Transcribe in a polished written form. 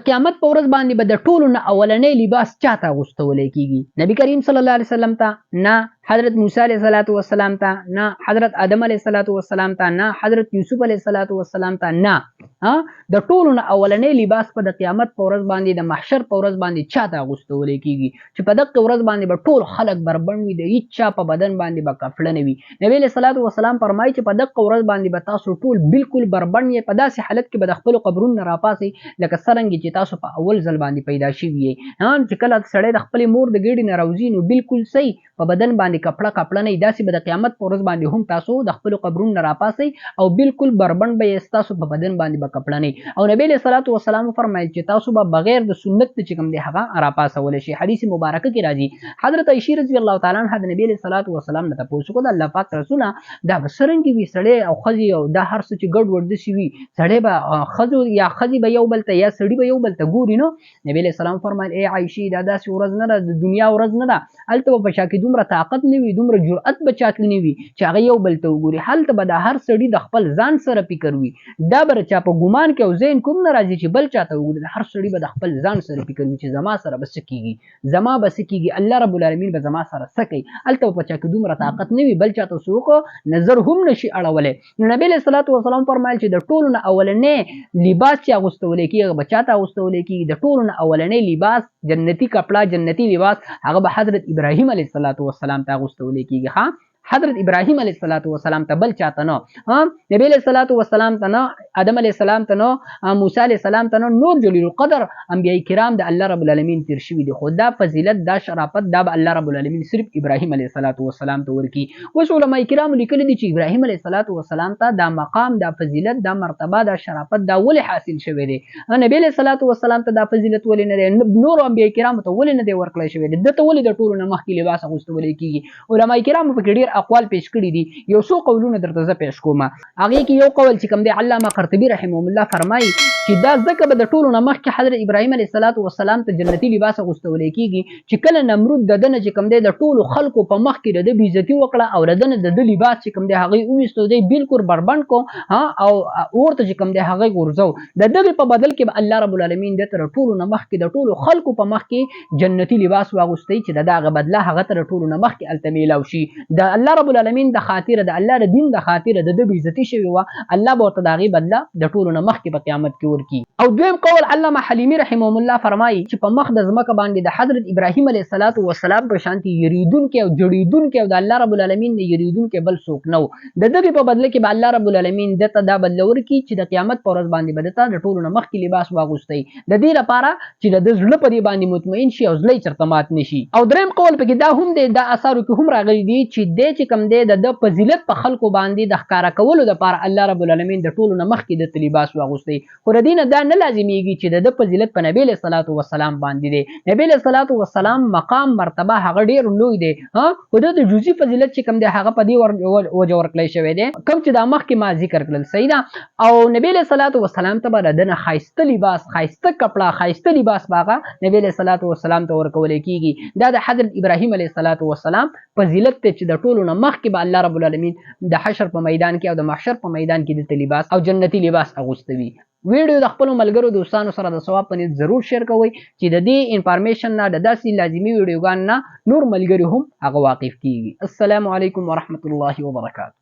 قیامت په ورځ باندې به د ټولو نه اولنی لباس چاته اغوستولی کیږي؟ نبی کریم صلی الله علیه وسلم ته نه، حضرت موسی علیه السلام ته نه، حضرت آدم علیه السلام ته نه، حضرت یوسف علیه السلام ته نه. د ټولو نه اولنی لباس په د قیامت په ورځ باندې د محشر په ورځ باندې چاته اغوستولی کیږي چې په دغه ورځ باندې به ټول خلک بربند وي، د هیڅ چا په بدن باندې به کپړه نه وي. نبی علیه السلام فرمایي چې په دغه ورځ باندې به تاسو ټول بالکل بربند یې، په داسې حالت کې به د خپلو قبرونو نه راپاسئ لکه څرنګه چې تاسو په اول ځل باندې پیدا شوي یې. چې کله سړی د خپلې مور د ګېډې نه راوځي نو بالکل صحیح په بدن باندې کپړه نه وي، داسې به د قیامت په ورځ باندې هم تاسو د خپلو قبرونو نه راپاسئ او بالکل بربند به یې ستاسو په بدن باندې به کپړه نه وي. او نبی علیه السلام وفرمایل چې تاسو به بغیر د سنت چې کوم دی هغه راپاسولی شي. حدیث مبارکه کې راځي حضرت عایشې رضی الله تعالی عنها د نبی علیه السلام نه تپوس وکړو د الله پاک رسوله دا به څرنګه وي سړی او ښځې او دا هر څه چې ګډوډ داسې وي، سړی به ښځو یا ښځې به یو بل ته یا سړي به یو بل ته ګوري. نو نبی علیه السلام فرمایل ای عایشې دا داسې ورځ نه ده، د دنیا ورځ نه ده، هلته به په چا کې دومره طاقت نه وي، دومره جرأت به چا کې نه وي چې هغه یو بل ته وګوري. هلته به د هر سړي د خپل ځان سره فکر وي، دا به چا په ګمان کې او ذهن کوم نه راځي چې بل چاته وګوري. د هر سړي به د خپل ځان سره فکر وي چې زما سره به څه کېږي، زما به څه کېږي، الله رب العالمین به زما سره څه کوي. هلته به په چا کې دومره طاقت نه وي بل چاته څوک نظر هم نشي اړولی. نو نبی علیه السلام فرمایل چې د ټولو نه اولنی لباس چې اغوستولی کېږي هغه به چاته اغوستولی کېږي؟ د ټولو نه اولنی لباس جنتي کپړه جنتي لباس هغه به حضرت ابراهیم علیه السلام ته اغوستولی کېږي. حضرت ابراهیم علیه السلام ته بل چاته نه، نبی علیه السلام ته نه، آدم علیه السلام ته نه، موسی علیه السلام ته نه، نور جلیل القدر انبیای کرام د الله رب العالمین تیر شوي دي. خو دا فضیلت دا شرافت دا به الله رب العالمین صرف ابراهیم علیه السلام ته ورکي. اوس علما کرام لیکلي دي چې ابراهیم علیه السلام ته دا مقام دا فضیلت دا مرتبه دا شرافت دا ولې حاصل شوی دی؟ نبی علیه السلام ته دا فضیلت ولې نه دی؟ نور انبیای کرام ته ولې نه دی ورکړی شوی دی؟ دته ولې د ټولو نه مخکې لباس اغوستولی کېږي؟ علما کرام په کې ډېر اقوال پیش کړي دي، یو څو قولونه درته زه پیش کوم. هغې کې یو قول چې کوم دی علامه قرطبي رحمه الله فرمایي چې دا ځکه به د ټولو نه مخکې حضرت ابراهیم علیه السلام ته جنتي لباس اغوستولی کېږي چې کله نمرود د ده نه چې کوم دی د ټولو خلکو په مخ کې د ده بېعزتي وکړه او د ده نه د ده لباس چې کوم دی هغې وویستو، دی بالکل بربند کو او ورته چې کوم دی هغې غورځو. د دغې په بدل کې به الله رب العالمین ده ته د ټولو نه مخکې د ټولو خلکو په مخ کې جنتي لباس واغوستی چې د هغه بدله هغه ته د ټولو نه مخکې هلته میلاو شي. د الله رب العالمین د خاطره د الله د دین د خاطره د ده بېعزتي شوې وه، الله به ورته د هغې بدله د ټولو نه مخکې په قیامت کې ورکړي. او دویم قول علامه حلیمي رحمهم الله فرمایي چې په مخ د ځمکه باندې د حضرت ابراهیم علیه السلام په شانتي یریدونکي او جوړېدونکي او د الله رب العالمین نه یریدونکي بل څوک نه و. د دغې په بدله کې به الله رب العالمین ده ته دا بدله ورکړي چې د قیامت په ورځ باندې به ده ته د ټولو نه مخکې لباس واغوستی، د دې لپاره چې د ده زړه په دې باندې مطمئن شي او زړه یې چېرته مات نه شي. او دریم قول پکې دا هم دی، دا اثارو کې هم راغلي دي چې دی چې کوم دی د ده فضیلت په خلکو باندې د ښکاره کولو دپاره الله رب العالمین د ټولو نه مخکې دته لباس واغوستی. خو د دې نه دا نه لازمیږي چې د ده فضیلت په نبي علیه السلام باندې دی. نبي علیه السلام مقام مرتبه هغه ډېر لوی دی، خو د جزئي فضیلت چې کوم دی هغه په دې وجه ورکړی شوی دی کوم چې دا مخکې ما ذکر کړل. صحیح ده. او نبي علیه السلام ته به د ده نه ښایسته لباس، ښایسته کپړه، ښایسته لباس به هغه نبي علیه السلام ته ورکولی کېږي. دا د حضرت ابراهیم علیه السلام فضیلت دی چې د ټولو نه مخکې به الله رب العالمین د حشر په میدان کې او د محشر په میدان کې دته لباس او جنتي لباس اغوستوي. ویډیو د خپلو ملګرو دوستانو سره د ثواب په نیت ضرور شیر کوئ چې د دې انفارمیشن نه د داسې لازمي ویډیوګانو نه نور ملګري هم هغه واقف کیږي. السلام علیکم ورحمت الله وبرکاته.